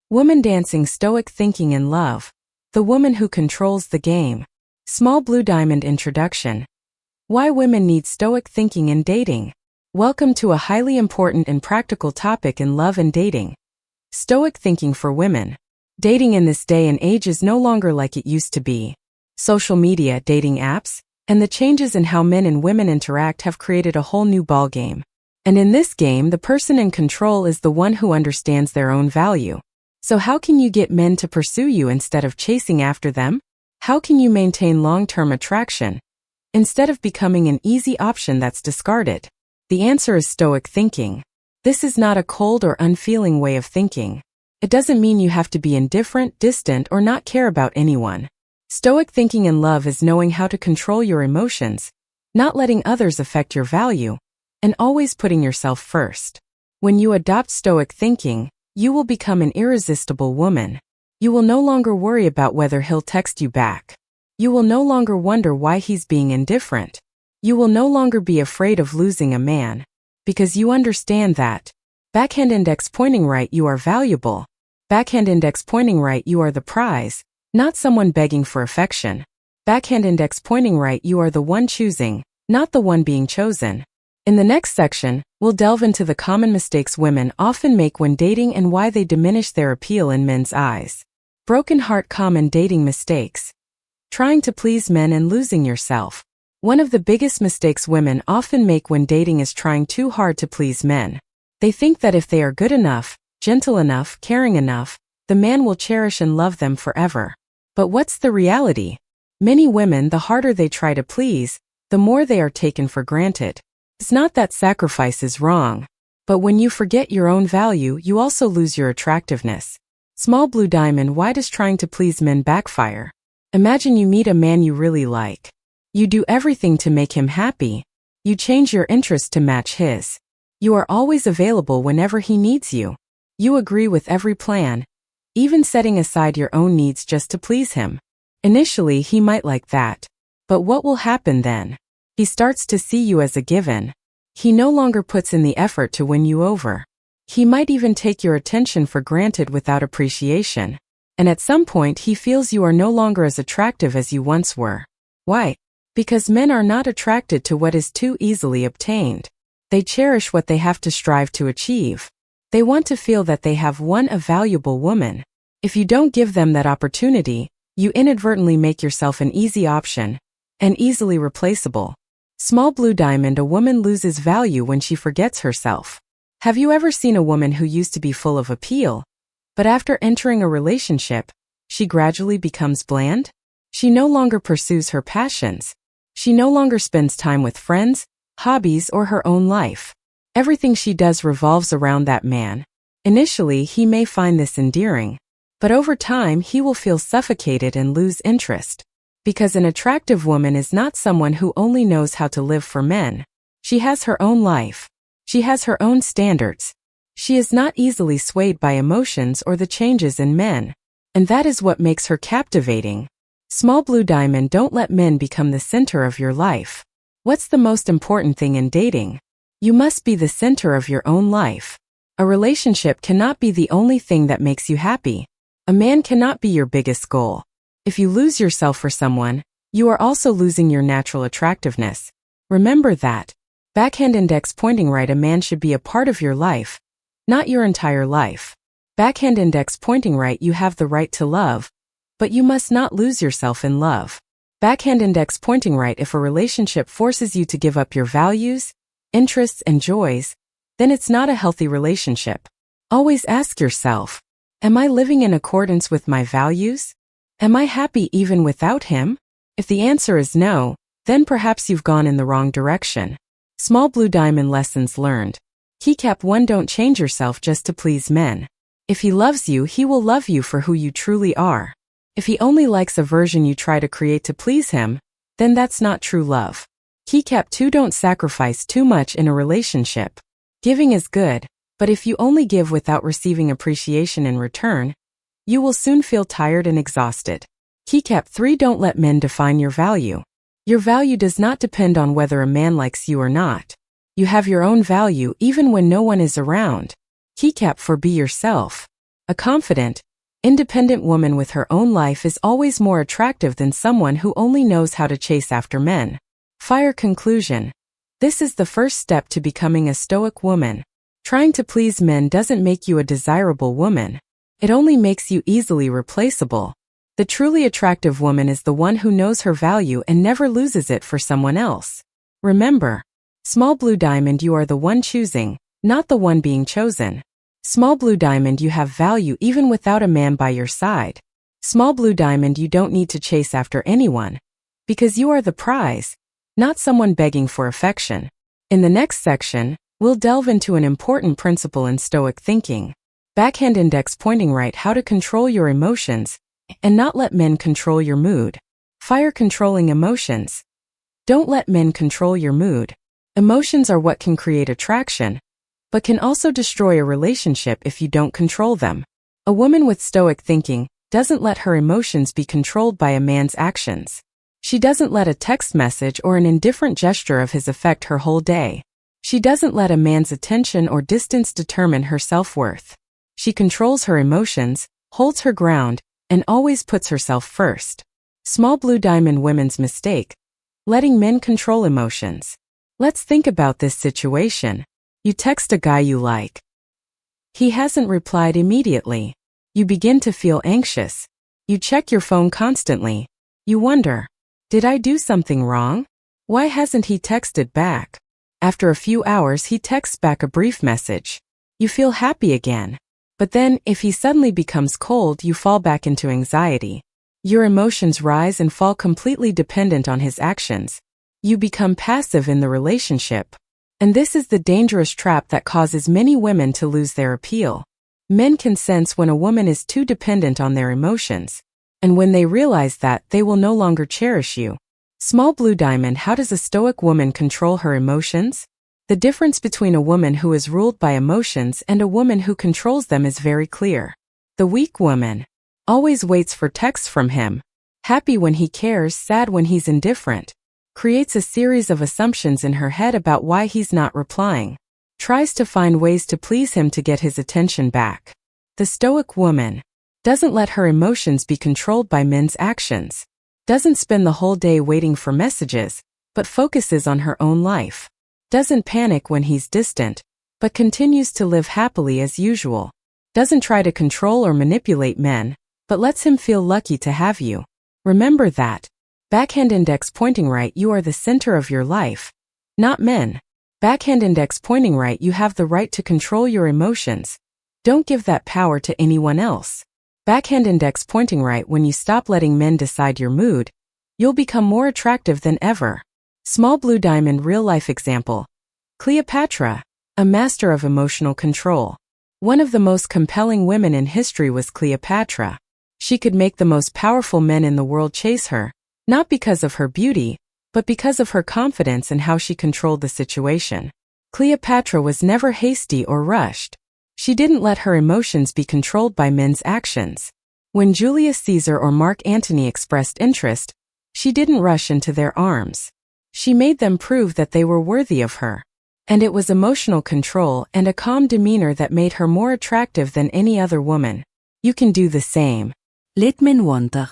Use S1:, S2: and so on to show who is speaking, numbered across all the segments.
S1: Woman dancing Stoic thinking in love. The woman who controls the game. Small blue diamond introduction. Why women need Stoic thinking in dating. Welcome to a highly important and practical topic in love and dating. Stoic thinking for women. Dating in this day and age is no longer like it used to be. Social media, dating apps, and the changes in how men and women interact have created a whole new ballgame. And in this game, the person in control is the one who understands their own value. So how can you get men to pursue you instead of chasing after them? How can you maintain long-term attraction instead of becoming an easy option that's discarded? The answer is Stoic thinking. This is not a cold or unfeeling way of thinking. It doesn't mean you have to be indifferent, distant, or not care about anyone. Stoic thinking in love is knowing how to control your emotions, not letting others affect your value, and always putting yourself first. When you adopt Stoic thinking, you will become an irresistible woman. You will no longer worry about whether he'll text you back. You will no longer wonder why he's being indifferent. You will no longer be afraid of losing a man, because you understand that. Backhand index pointing right, you are valuable. Backhand index pointing right, you are the prize, not someone begging for affection. Backhand index pointing right, you are the one choosing, not the one being chosen. In the next section, we'll delve into the common mistakes women often make when dating and why they diminish their appeal in men's eyes. Broken heart common dating mistakes. Trying to please men and losing yourself. One of the biggest mistakes women often make when dating is trying too hard to please men. They think that if they are good enough, gentle enough, caring enough, the man will cherish and love them forever. But what's the reality? Many women, the harder they try to please, the more they are taken for granted. It's not that sacrifice is wrong, but when you forget your own value, you also lose your attractiveness. Small blue diamond, why does trying to please men backfire? Imagine you meet a man you really like. You do everything to make him happy. You change your interest to match his. You are always available whenever he needs you. You agree with every plan, even setting aside your own needs just to please him. Initially, he might like that. But what will happen then? He starts to see you as a given. He no longer puts in the effort to win you over. He might even take your attention for granted without appreciation. And at some point he feels you are no longer as attractive as you once were. Why? Because men are not attracted to what is too easily obtained. They cherish what they have to strive to achieve. They want to feel that they have won a valuable woman. If you don't give them that opportunity, you inadvertently make yourself an easy option and easily replaceable. Small blue diamond, a woman loses value when she forgets herself. Have you ever seen a woman who used to be full of appeal, but after entering a relationship, she gradually becomes bland? She no longer pursues her passions. She no longer spends time with friends, hobbies, or her own life. Everything she does revolves around that man. Initially, he may find this endearing, but over time he will feel suffocated and lose interest. Because an attractive woman is not someone who only knows how to live for men. She has her own life. She has her own standards. She is not easily swayed by emotions or the changes in men. And that is what makes her captivating. Small blue diamond, don't let men become the center of your life. What's the most important thing in dating? You must be the center of your own life. A relationship cannot be the only thing that makes you happy. A man cannot be your biggest goal. If you lose yourself for someone, you are also losing your natural attractiveness. Remember that. Backhand index pointing right, a man should be a part of your life, not your entire life. Backhand index pointing right, you have the right to love, but you must not lose yourself in love. Backhand index pointing right, if a relationship forces you to give up your values, interests, and joys, then it's not a healthy relationship. Always ask yourself, am I living in accordance with my values? Am I happy even without him? If the answer is no, then perhaps you've gone in the wrong direction. Small blue diamond lessons learned. Keycap 1, don't change yourself just to please men. If he loves you, he will love you for who you truly are. If he only likes a version you try to create to please him, then that's not true love. Keycap 2, don't sacrifice too much in a relationship. Giving is good, but if you only give without receiving appreciation in return, you will soon feel tired and exhausted. Keycap 3, don't let men define your value. Your value does not depend on whether a man likes you or not. You have your own value even when no one is around. Keycap 4, be yourself. A confident, independent woman with her own life is always more attractive than someone who only knows how to chase after men. Fire conclusion. This is the first step to becoming a Stoic woman. Trying to please men doesn't make you a desirable woman. It only makes you easily replaceable. The truly attractive woman is the one who knows her value and never loses it for someone else. Remember, small blue diamond, you are the one choosing, not the one being chosen. Small blue diamond, you have value even without a man by your side. Small blue diamond, you don't need to chase after anyone, because you are the prize, not someone begging for affection. In the next section, we'll delve into an important principle in Stoic thinking. Backhand index pointing right: how to control your emotions and not let men control your mood. Fire controlling emotions. Don't let men control your mood. Emotions are what can create attraction, but can also destroy a relationship if you don't control them. A woman with Stoic thinking doesn't let her emotions be controlled by a man's actions. She doesn't let a text message or an indifferent gesture of his affect her whole day. She doesn't let a man's attention or distance determine her self-worth. She controls her emotions, holds her ground, and always puts herself first. Small blue diamond women's mistake: letting men control emotions. Let's think about this situation. You text a guy you like. He hasn't replied immediately. You begin to feel anxious. You check your phone constantly. You wonder, did I do something wrong? Why hasn't he texted back? After a few hours, he texts back a brief message. You feel happy again. But then, if he suddenly becomes cold, you fall back into anxiety. Your emotions rise and fall, completely dependent on his actions. You become passive in the relationship. And this is the dangerous trap that causes many women to lose their appeal. Men can sense when a woman is too dependent on their emotions. And when they realize that, they will no longer cherish you. Small blue diamond: how does a Stoic woman control her emotions? The difference between a woman who is ruled by emotions and a woman who controls them is very clear. The weak woman always waits for texts from him, happy when he cares, sad when he's indifferent, creates a series of assumptions in her head about why he's not replying, tries to find ways to please him to get his attention back. The Stoic woman doesn't let her emotions be controlled by men's actions, doesn't spend the whole day waiting for messages, but focuses on her own life, doesn't panic when he's distant, but continues to live happily as usual, doesn't try to control or manipulate men, but lets him feel lucky to have you. Remember that. Backhand index pointing right: you are the center of your life, not men. Backhand index pointing right: you have the right to control your emotions. Don't give that power to anyone else. Backhand index pointing right: when you stop letting men decide your mood, you'll become more attractive than ever. Small blue diamond real-life example. Cleopatra, a master of emotional control. One of the most compelling women in history was Cleopatra. She could make the most powerful men in the world chase her, not because of her beauty, but because of her confidence and how she controlled the situation. Cleopatra was never hasty or rushed. She didn't let her emotions be controlled by men's actions. When Julius Caesar or Mark Antony expressed interest, she didn't rush into their arms. She made them prove that they were worthy of her. And it was emotional control and a calm demeanor that made her more attractive than any other woman. You can do the same.
S2: Let men wonder.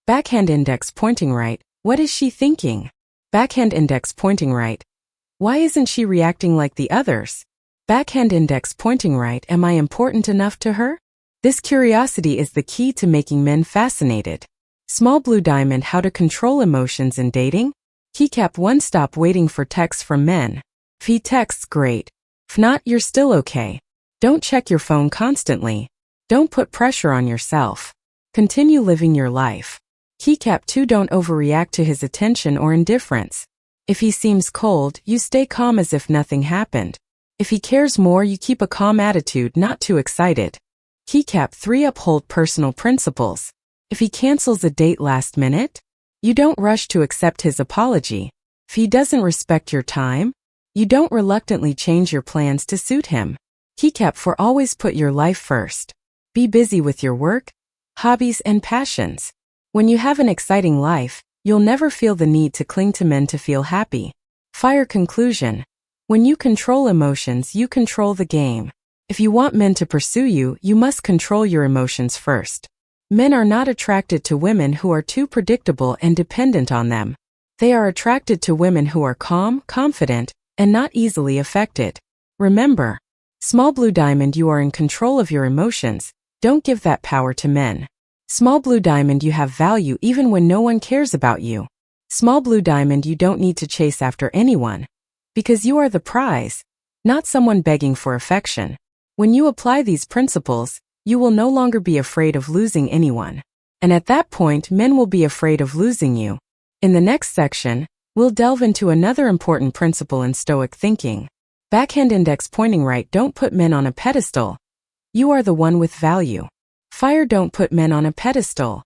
S1: Backhand index pointing right: what is she thinking? Backhand index pointing right: why isn't she reacting like the others? Backhand index pointing right: am I important enough to her? This curiosity is the key to making men fascinated. Small blue diamond: how to control emotions in dating? Keycap 1: stop waiting for texts from men. If he texts, great. If not, you're still okay. Don't check your phone constantly. Don't put pressure on yourself. Continue living your life. Keycap 2: don't overreact to his attention or indifference. If he seems cold, you stay calm as if nothing happened. If he cares more, you keep a calm attitude, not too excited. Keycap 3: uphold personal principles. If he cancels a date last minute, you don't rush to accept his apology. If he doesn't respect your time, you don't reluctantly change your plans to suit him. Keycap 4: always put your life first. Be busy with your work, hobbies, and passions. When you have an exciting life, you'll never feel the need to cling to men to feel happy. Fire conclusion: when you control emotions, you control the game. If you want men to pursue you, you must control your emotions first. Men are not attracted to women who are too predictable and dependent on them. They are attracted to women who are calm, confident, and not easily affected. Remember, small blue diamond, you are in control of your emotions. Don't give that power to men. Small blue diamond, you have value even when no one cares about you. Small blue diamond, you don't need to chase after anyone. Because you are the prize, not someone begging for affection. When you apply these principles, you will no longer be afraid of losing anyone. And at that point, men will be afraid of losing you. In the next section, we'll delve into another important principle in Stoic thinking. Backhand index pointing right. Don't put men on a pedestal. You are the one with value. Fire. Don't put men on a pedestal.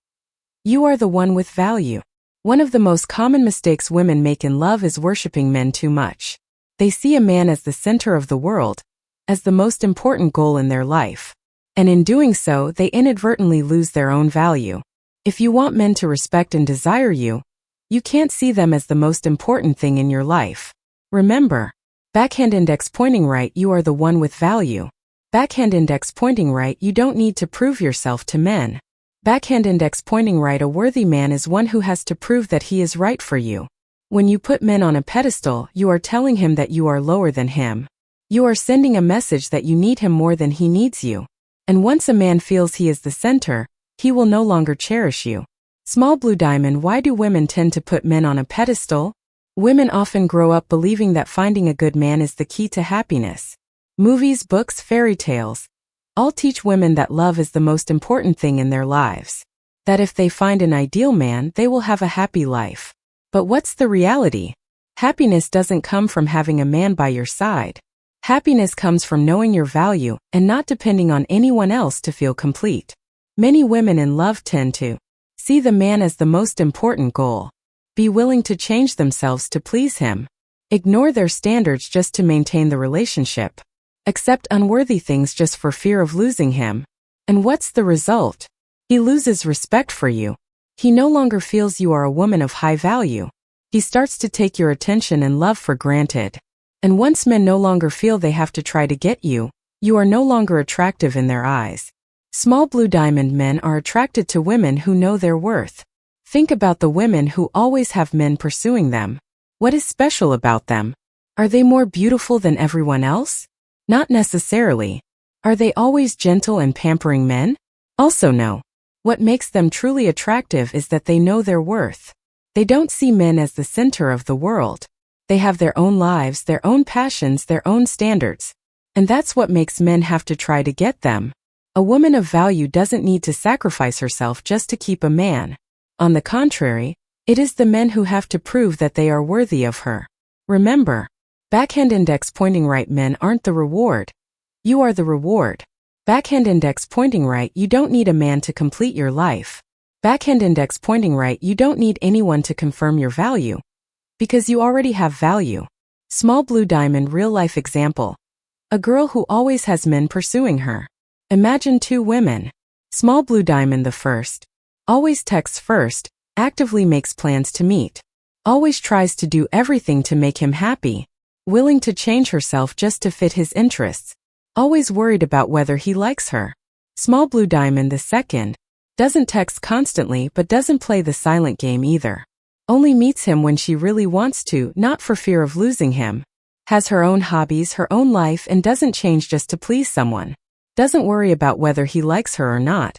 S1: You are the one with value. One of the most common mistakes women make in love is worshiping men too much. They see a man as the center of the world, as the most important goal in their life. And in doing so, they inadvertently lose their own value. If you want men to respect and desire you, you can't see them as the most important thing in your life. Remember, backhand index pointing right, you are the one with value. Backhand index pointing right, you don't need to prove yourself to men. Backhand index pointing right, a worthy man is one who has to prove that he is right for you. When you put men on a pedestal, you are telling him that you are lower than him. You are sending a message that you need him more than he needs you. And once a man feels he is the center, he will no longer cherish you. Small blue diamond, why do women tend to put men on a pedestal? Women often grow up believing that finding a good man is the key to happiness. Movies, books, fairy tales all teach women that love is the most important thing in their lives. That if they find an ideal man, they will have a happy life. But what's the reality? Happiness doesn't come from having a man by your side. Happiness comes from knowing your value and not depending on anyone else to feel complete. Many women in love tend to see the man as the most important goal. Be willing to change themselves to please him. Ignore their standards just to maintain the relationship. Accept unworthy things just for fear of losing him. And what's the result? He loses respect for you. He no longer feels you are a woman of high value. He starts to take your attention and love for granted. And once men no longer feel they have to try to get you, you are no longer attractive in their eyes. Small blue diamond, men are attracted to women who know their worth. Think about the women who always have men pursuing them. What is special about them? Are they more beautiful than everyone else? Not necessarily. Are they always gentle and pampering men? Also no. What makes them truly attractive is that they know their worth. They don't see men as the center of the world. They have their own lives, their own passions, their own standards. And that's what makes men have to try to get them. A woman of value doesn't need to sacrifice herself just to keep a man. On the contrary, it is the men who have to prove that they are worthy of her. Remember, backhand index pointing right, men aren't the reward. You are the reward. Backhand index pointing right, you don't need a man to complete your life. Backhand index pointing right, you don't need anyone to confirm your value. Because you already have value. Small blue diamond, real life example. A girl who always has men pursuing her. Imagine two women. Small blue diamond, the first always texts first, actively makes plans to meet. Always tries to do everything to make him happy. Willing to change herself just to fit his interests. Always worried about whether he likes her. Small blue diamond, the second doesn't text constantly but doesn't play the silent game either. Only meets him when she really wants to, not for fear of losing him. Has her own hobbies, her own life, and doesn't change just to please someone. Doesn't worry about whether he likes her or not.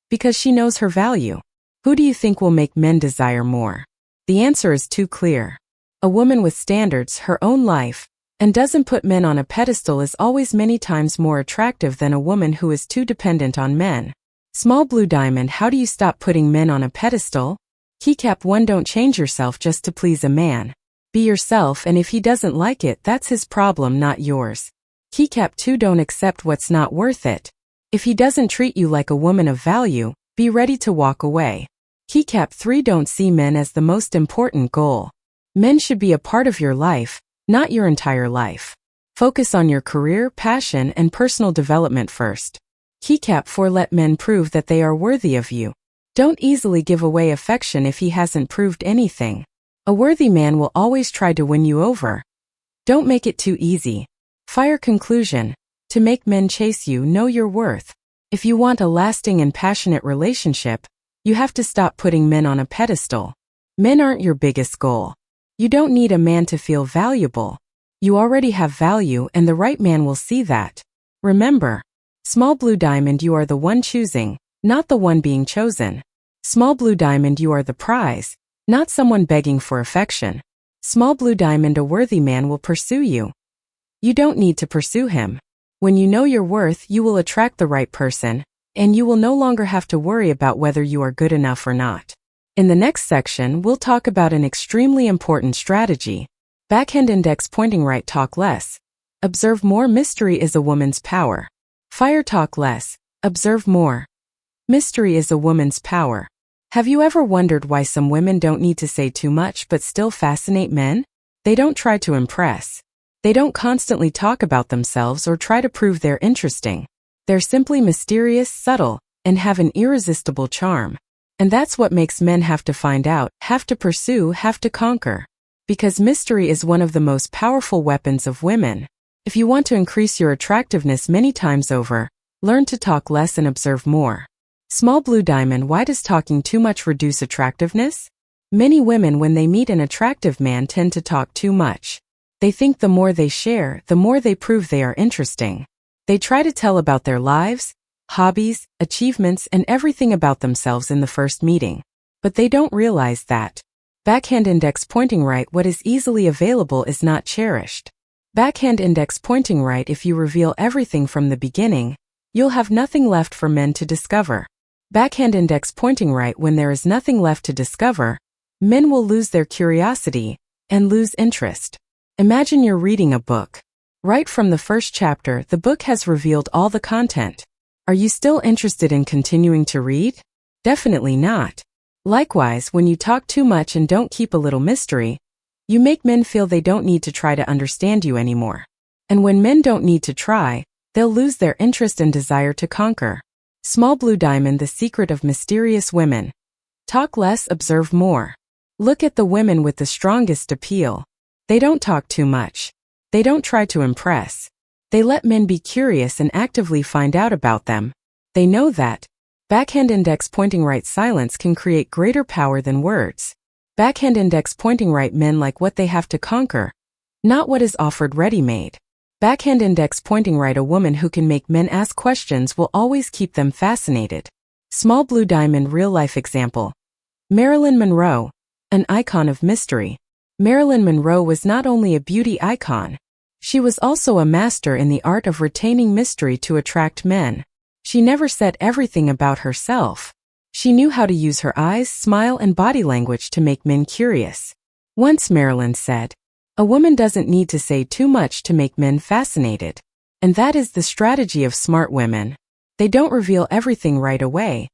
S1: Because she knows her value. Who do you think will make men desire more? The answer is too clear. A woman with standards, her own life, and doesn't put men on a pedestal is always many times more attractive than a woman who is too dependent on men. Small blue diamond, how do you stop putting men on a pedestal? Keycap 1, don't change yourself just to please a man. Be yourself, and if he doesn't like it, that's his problem, not yours. Keycap 2, don't accept what's not worth it. If he doesn't treat you like a woman of value, be ready to walk away. Keycap 3, don't see men as the most important goal. Men should be a part of your life, not your entire life. Focus on your career, passion, and personal development first. Keycap 4, let men prove that they are worthy of you. Don't easily give away affection if he hasn't proved anything. A worthy man will always try to win you over. Don't make it too easy. Fire conclusion. To make men chase you, know your worth. If you want a lasting and passionate relationship, you have to stop putting men on a pedestal. Men aren't your biggest goal. You don't need a man to feel valuable. You already have value, and the right man will see that. Remember, small blue diamond, you are the one choosing, not the one being chosen. Small blue diamond, you are the prize, not someone begging for affection. Small blue diamond, a worthy man will pursue you. You don't need to pursue him. When you know your worth, you will attract the right person, and you will no longer have to worry about whether you are good enough or not. In the next section, we'll talk about an extremely important strategy. Backhand index pointing right. Talk less. Observe more. Mystery is a woman's power. Fire. Talk less. Observe more. Mystery is a woman's power. Have you ever wondered why some women don't need to say too much but still fascinate men? They don't try to impress. They don't constantly talk about themselves or try to prove they're interesting. They're simply mysterious, subtle, and have an irresistible charm. And that's what makes men have to find out, have to pursue, have to conquer. Because mystery is one of the most powerful weapons of women. If you want to increase your attractiveness many times over, learn to talk less and observe more. Small blue diamond, why does talking too much reduce attractiveness? Many women, when they meet an attractive man, tend to talk too much. They think the more they share, the more they prove they are interesting. They try to tell about their lives, hobbies, achievements, and everything about themselves in the first meeting. But they don't realize that. Backhand index pointing right. What is easily available is not cherished. Backhand index pointing right. If you reveal everything from the beginning, you'll have nothing left for men to discover. Backhand index pointing right. When there is nothing left to discover, men will lose their curiosity and lose interest. Imagine you're reading a book. Right from the first chapter, the book has revealed all the content. Are you still interested in continuing to read? Definitely not. Likewise, when you talk too much and don't keep a little mystery, you make men feel they don't need to try to understand you anymore. And when men don't need to try, they'll lose their interest and desire to conquer. Small blue diamond, the secret of mysterious women. Talk less, observe more. Look at the women with the strongest appeal. They don't talk too much. They don't try to impress. They let men be curious and actively find out about them. They know that. Backhand index pointing right. Silence can create greater power than words. Backhand index pointing right. Men like what they have to conquer, not what is offered ready-made. Backhand index pointing right. A woman who can make men ask questions will always keep them fascinated. Small blue diamond, real-life example. Marilyn Monroe, an icon of mystery. Marilyn Monroe was not only a beauty icon, she was also a master in the art of retaining mystery to attract men. She never said everything about herself. She knew how to use her eyes, smile, and body language to make men curious. Once Marilyn said, "A woman doesn't need to say too much to make men fascinated." And that is the strategy of smart women. They don't reveal everything right away,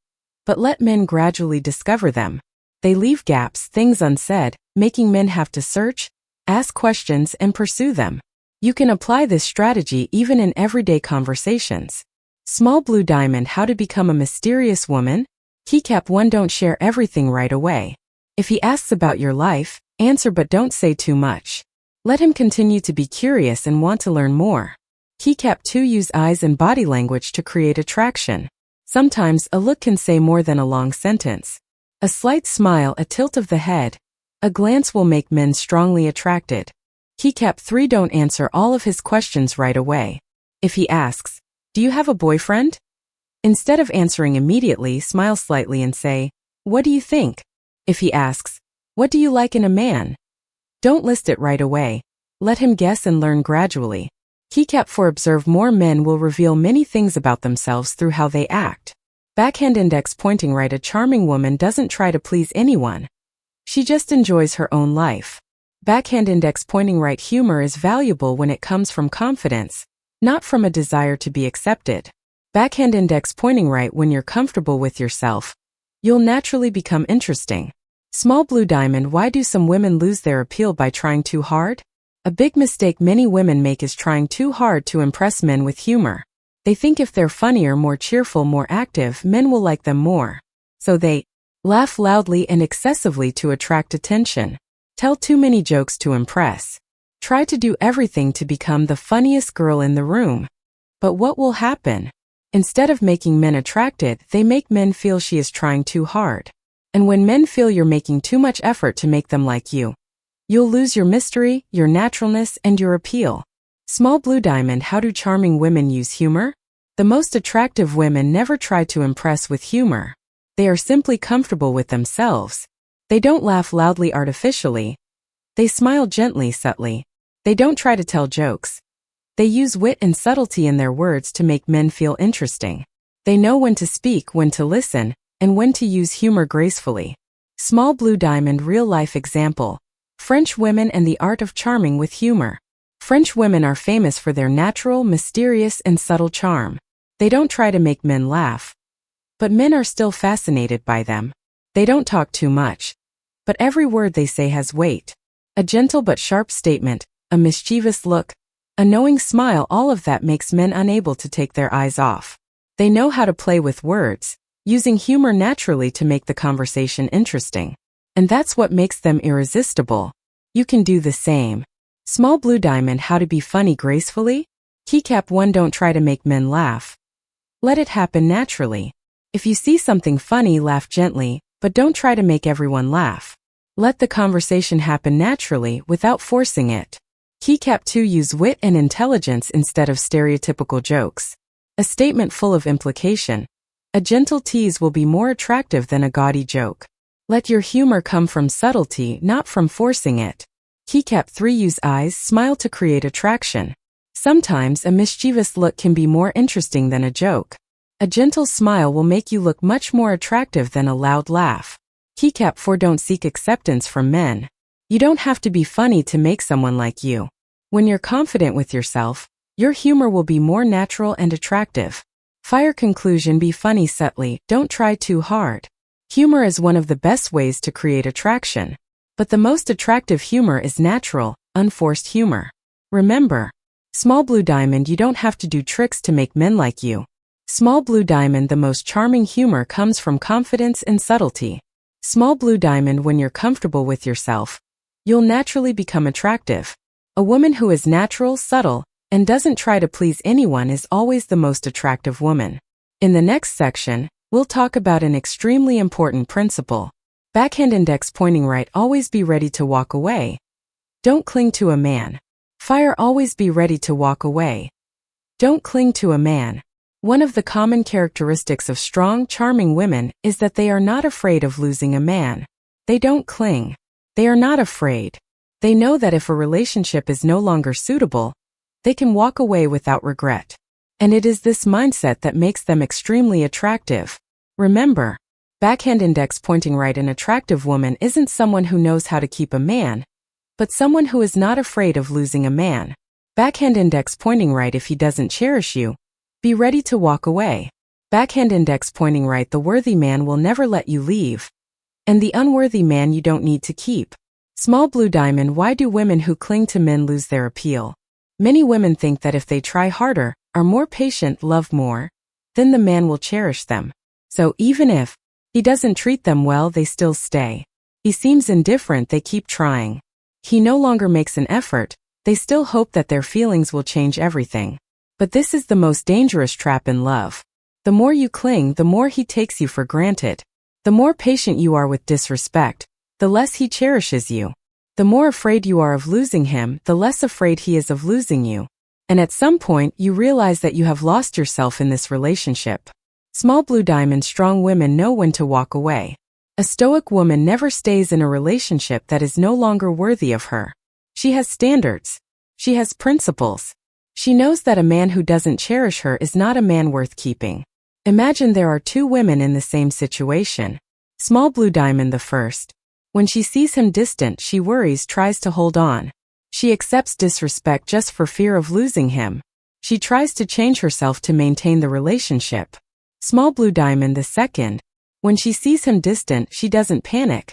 S1: but let men gradually discover them. They leave gaps, things unsaid, making men have to search, ask questions, and pursue them. You can apply this strategy even in everyday conversations. Small blue diamond, how to become a mysterious woman. Keycap 1. Don't share everything right away. If he asks about your life, answer but don't say too much. Let him continue to be curious and want to learn more. Keycap 2. Use eyes and body language to create attraction. Sometimes a look can say more than a long sentence. A slight smile, a tilt of the head, a glance will make men strongly attracted. Keycap 3. Don't answer all of his questions right away. If he asks, "Do you have a boyfriend?" Instead of answering immediately, smile slightly and say, "What do you think?" If he asks, "What do you like in a man?" Don't list it right away. Let him guess and learn gradually. Keycap 4. Observe more. Men will reveal many things about themselves through how they act. Backhand index pointing right. A charming woman doesn't try to please anyone. She just enjoys her own life. Backhand index pointing right. Humor is valuable when it comes from confidence, not from a desire to be accepted. Backhand index pointing right. When you're comfortable with yourself, you'll naturally become interesting. Small blue diamond, why do some women lose their appeal by trying too hard? A big mistake many women make is trying too hard to impress men with humor. They think if they're funnier, more cheerful, more active, men will like them more. So they laugh loudly and excessively to attract attention. Tell too many jokes to impress. Try to do everything to become the funniest girl in the room. But what will happen? Instead of making men attracted, they make men feel she is trying too hard. And when men feel you're making too much effort to make them like you, you'll lose your mystery, your naturalness, and your appeal. Small blue diamond. How do charming women use humor? The most attractive women never try to impress with humor. They are simply comfortable with themselves. They don't laugh loudly artificially. They smile gently, subtly. They don't try to tell jokes. They use wit and subtlety in their words to make men feel interesting. They know when to speak, when to listen, and when to use humor gracefully. Small blue diamond. Real-life example. French women and the art of charming with humor. French women are famous for their natural, mysterious, and subtle charm. They don't try to make men laugh. But men are still fascinated by them. They don't talk too much. But every word they say has weight. A gentle but sharp statement, a mischievous look, a knowing smile, all of that makes men unable to take their eyes off. They know how to play with words, using humor naturally to make the conversation interesting. And that's what makes them irresistible. You can do the same. Small blue diamond. How to be funny gracefully? Keycap 1. Don't try to make men laugh. Let it happen naturally. If you see something funny, laugh gently, but don't try to make everyone laugh. Let the conversation happen naturally without forcing it. Keycap 2. Use wit and intelligence instead of stereotypical jokes. A statement full of implication. A gentle tease will be more attractive than a gaudy joke. Let your humor come from subtlety, not from forcing it. Keycap 3. Use eyes, smile to create attraction. Sometimes a mischievous look can be more interesting than a joke. A gentle smile will make you look much more attractive than a loud laugh. Keycap 4. Don't seek acceptance from men. You don't have to be funny to make someone like you. When you're confident with yourself, your humor will be more natural and attractive. Fire conclusion. Be funny subtly, don't try too hard. Humor is one of the best ways to create attraction. But the most attractive humor is natural, unforced humor. Remember, small blue diamond, you don't have to do tricks to make men like you. Small blue diamond. The most charming humor comes from confidence and subtlety. Small blue diamond. When you're comfortable with yourself, you'll naturally become attractive. A woman who is natural, subtle, and doesn't try to please anyone is always the most attractive woman. In the next section, we'll talk about an extremely important principle. Backhand index pointing right. Always be ready to walk away. Don't cling to a man. Fire. Always be ready to walk away. Don't cling to a man. One of the common characteristics of strong, charming women is that they are not afraid of losing a man. They don't cling. They are not afraid. They know that if a relationship is no longer suitable, they can walk away without regret. And it is this mindset that makes them extremely attractive. Remember, backhand index pointing right. An attractive woman isn't someone who knows how to keep a man, but someone who is not afraid of losing a man. Backhand index pointing right. If he doesn't cherish you, be ready to walk away. Backhand index pointing right. The worthy man will never let you leave, and the unworthy man you don't need to keep. Small blue diamond. Why do women who cling to men lose their appeal? Many women think that if they try harder, are more patient, love more, then the man will cherish them. So even if he doesn't treat them well, they still stay. He seems indifferent, they keep trying. He no longer makes an effort, they still hope that their feelings will change everything. But this is the most dangerous trap in love. The more you cling, the more he takes you for granted. The more patient you are with disrespect, the less he cherishes you. The more afraid you are of losing him, the less afraid he is of losing you. And at some point, you realize that you have lost yourself in this relationship. Small blue diamond. Strong women know when to walk away. A stoic woman never stays in a relationship that is no longer worthy of her. She has standards. She has principles. She knows that a man who doesn't cherish her is not a man worth keeping. Imagine there are two women in the same situation. Small blue diamond. The first. When she sees him distant, she worries, tries to hold on. She accepts disrespect just for fear of losing him. She tries to change herself to maintain the relationship. Small blue diamond. The second. When she sees him distant, she doesn't panic.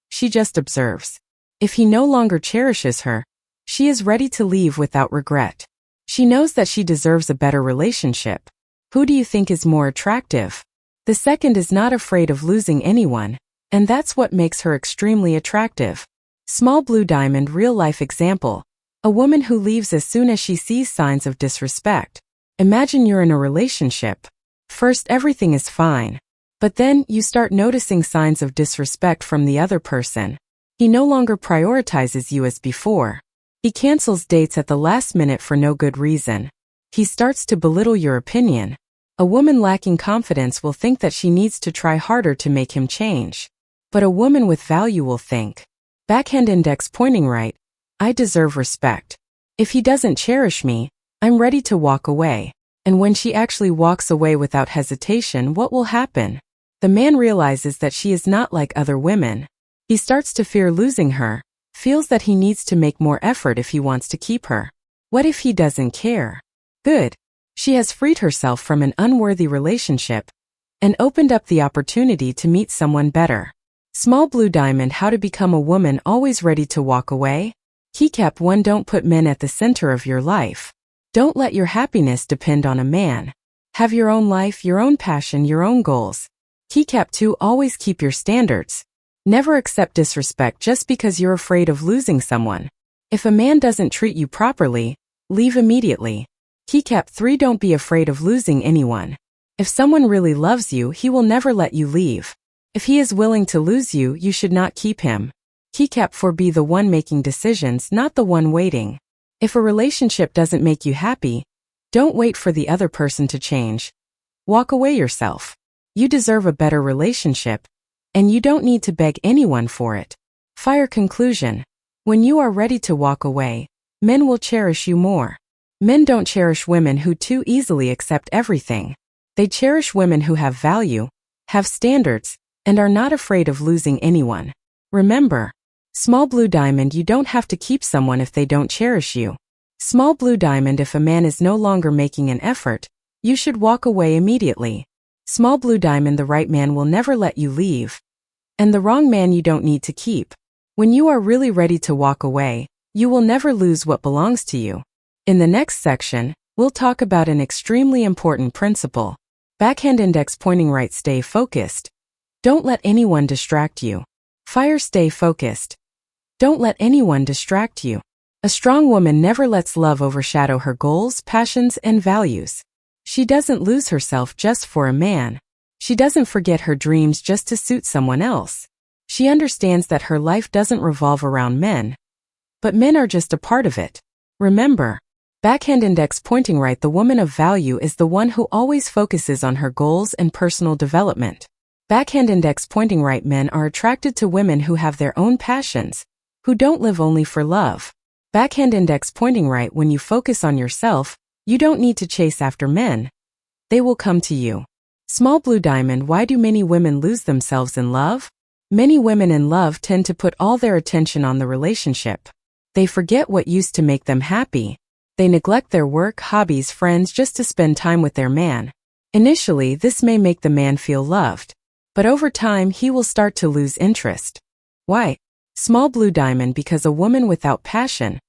S1: She just observes. If he no longer cherishes her, she is ready to leave without regret. She knows that she deserves a better relationship. Who do you think is more attractive? The second is not afraid of losing anyone, and that's what makes her extremely attractive. Small blue diamond. Real-life example. A woman who leaves as soon as she sees signs of disrespect. Imagine you're in a relationship. First, everything is fine. But then, you start noticing signs of disrespect from the other person. He no longer prioritizes you as before. He cancels dates at the last minute for no good reason. He starts to belittle your opinion. A woman lacking confidence will think that she needs to try harder to make him change. But a woman with value will think, backhand index pointing right, I deserve respect. If he doesn't cherish me, I'm ready to walk away. And when she actually walks away without hesitation, what will happen? The man realizes that she is not like other women. He starts to fear losing her, feels that he needs to make more effort if he wants to keep her. What if he doesn't care? Good. She has freed herself from an unworthy relationship and opened up the opportunity to meet someone better. Small blue diamond, how to become a woman always ready to walk away? Keycap 1. Don't put men at the center of your life. Don't let your happiness depend on a man. Have your own life, your own passion, your own goals. Keycap 2. Always keep your standards. Never accept disrespect just because you're afraid of losing someone. If a man doesn't treat you properly, leave immediately. Keycap 3. Don't be afraid of losing anyone. If someone really loves you, he will never let you leave. If he is willing to lose you, you should not keep him. Keycap 4. Be the one making decisions, not the one waiting. If a relationship doesn't make you happy, don't wait for the other person to change. Walk away yourself. You deserve a better relationship, and you don't need to beg anyone for it. Fire conclusion. When you are ready to walk away, men will cherish you more. Men don't cherish women who too easily accept everything. They cherish women who have value, have standards, and are not afraid of losing anyone. Remember, small blue diamond, you don't have to keep someone if they don't cherish you. Small blue diamond, if a man is no longer making an effort, you should walk away immediately. Small blue diamond, the right man will never let you leave. And the wrong man you don't need to keep. When you are really ready to walk away, you will never lose what belongs to you. In the next section, we'll talk about an extremely important principle. Backhand index pointing right. Stay focused. Don't let anyone distract you. Fire. Stay focused. Don't let anyone distract you. A strong woman never lets love overshadow her goals, passions, and values. She doesn't lose herself just for a man. She doesn't forget her dreams just to suit someone else. She understands that her life doesn't revolve around men, but men are just a part of it. Remember, backhand index pointing right, the woman of value is the one who always focuses on her goals and personal development. Backhand index pointing right, men are attracted to women who have their own passions, who don't live only for love. Backhand index pointing right, when you focus on yourself, you don't need to chase after men. They will come to you. Small blue diamond, why do many women lose themselves in love? Many women in love tend to put all their attention on the relationship. They forget what used to make them happy. They neglect their work, hobbies, friends just to spend time with their man. Initially, this may make the man feel loved, but over time he will start to lose interest. Why? Small blue diamond, because a woman without passion,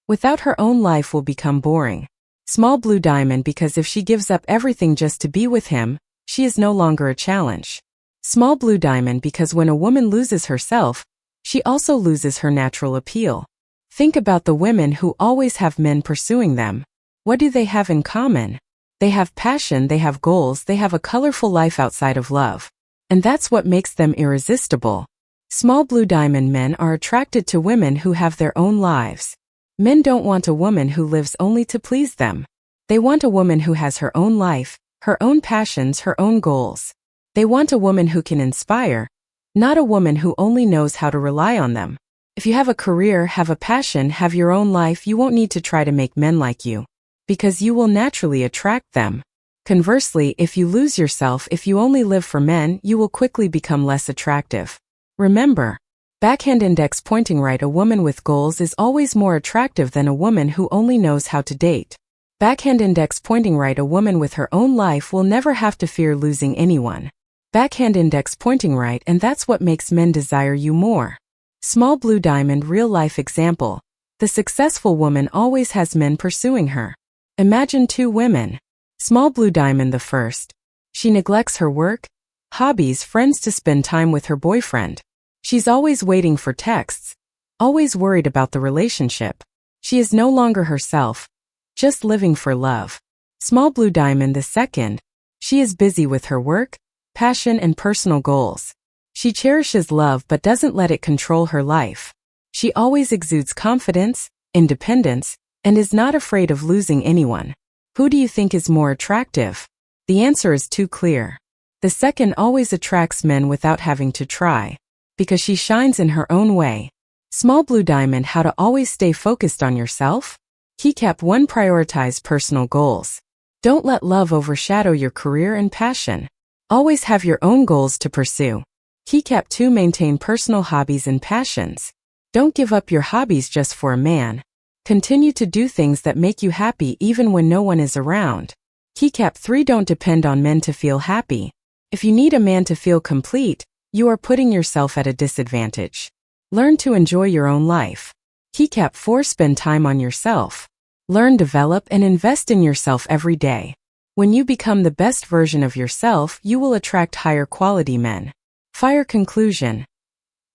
S1: without her own life, will become boring. Small blue diamond, because if she gives up everything just to be with him, she is no longer a challenge. Small blue diamond, because when a woman loses herself, she also loses her natural appeal. Think about the women who always have men pursuing them. What do they have in common? They have passion, they have goals, they have a colorful life outside of love. And that's what makes them irresistible. Small blue diamond, men are attracted to women who have their own lives. Men don't want a woman who lives only to please them. They want a woman who has her own life, her own passions, her own goals. They want a woman who can inspire, not a woman who only knows how to rely on them. If you have a career, have a passion, have your own life, you won't need to try to make men like you, because you will naturally attract them. Conversely, if you lose yourself, if you only live for men, you will quickly become less attractive. Remember, backhand index pointing right, a woman with goals is always more attractive than a woman who only knows how to date. Backhand index pointing right, a woman with her own life will never have to fear losing anyone. Backhand index pointing right, and that's what makes men desire you more. Small blue diamond, real life example. The successful woman always has men pursuing her. Imagine two women. Small blue diamond, the first. She neglects her work, hobbies, friends to spend time with her boyfriend. She's always waiting for texts, always worried about the relationship. She is no longer herself, just living for love. Small blue diamond the second. She is busy with her work, passion, and personal goals. She cherishes love but doesn't let it control her life. She always exudes confidence, independence, and is not afraid of losing anyone. Who do you think is more attractive? The answer is too clear. The second always attracts men without having to try, because she shines in her own way. Small blue diamond. How to always stay focused on yourself? Keycap 1. Prioritize personal goals. Don't let love overshadow your career and passion. Always have your own goals to pursue. Keycap 2. Maintain personal hobbies and passions. Don't give up your hobbies just for a man. Continue to do things that make you happy even when no one is around. Keycap 3. Don't depend on men to feel happy. If you need a man to feel complete, you are putting yourself at a disadvantage. Learn to enjoy your own life. Keycap 4. Spend time on yourself. Learn, develop, and invest in yourself every day. When you become the best version of yourself, you will attract higher quality men. Fire conclusion.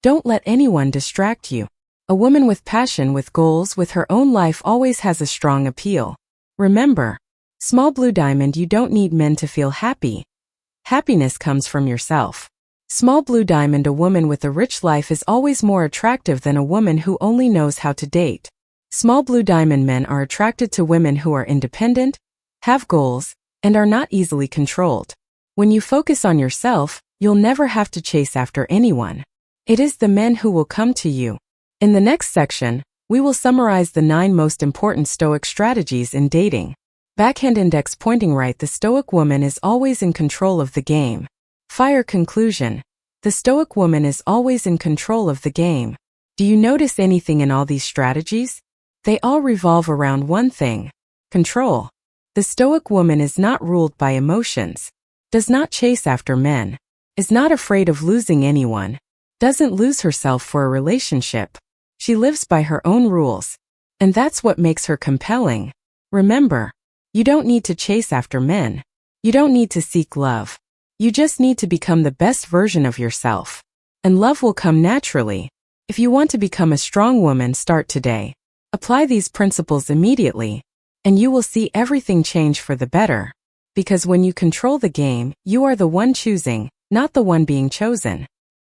S1: Don't let anyone distract you. A woman with passion, with goals, with her own life always has a strong appeal. Remember, small blue diamond, you don't need men to feel happy. Happiness comes from yourself. Small blue diamond. A woman with a rich life is always more attractive than a woman who only knows how to date. Small blue diamond. Men are attracted to women who are independent, have goals, and are not easily controlled. When you focus on yourself, you'll never have to chase after anyone. It is the men who will come to you. In the next section, we will summarize the 9 most important Stoic strategies in dating. Backhand index pointing right. The Stoic woman is always in control of the game. Fire conclusion. The Stoic woman is always in control of the game. Do you notice anything in all these strategies? They all revolve around one thing: control. The Stoic woman is not ruled by emotions, does not chase after men, is not afraid of losing anyone, doesn't lose herself for a relationship. She lives by her own rules, and that's what makes her compelling. Remember, you don't need to chase after men. You don't need to seek love. You just need to become the best version of yourself. And love will come naturally. If you want to become a strong woman, start today. Apply these principles immediately, and you will see everything change for the better. Because when you control the game, you are the one choosing, not the one being chosen.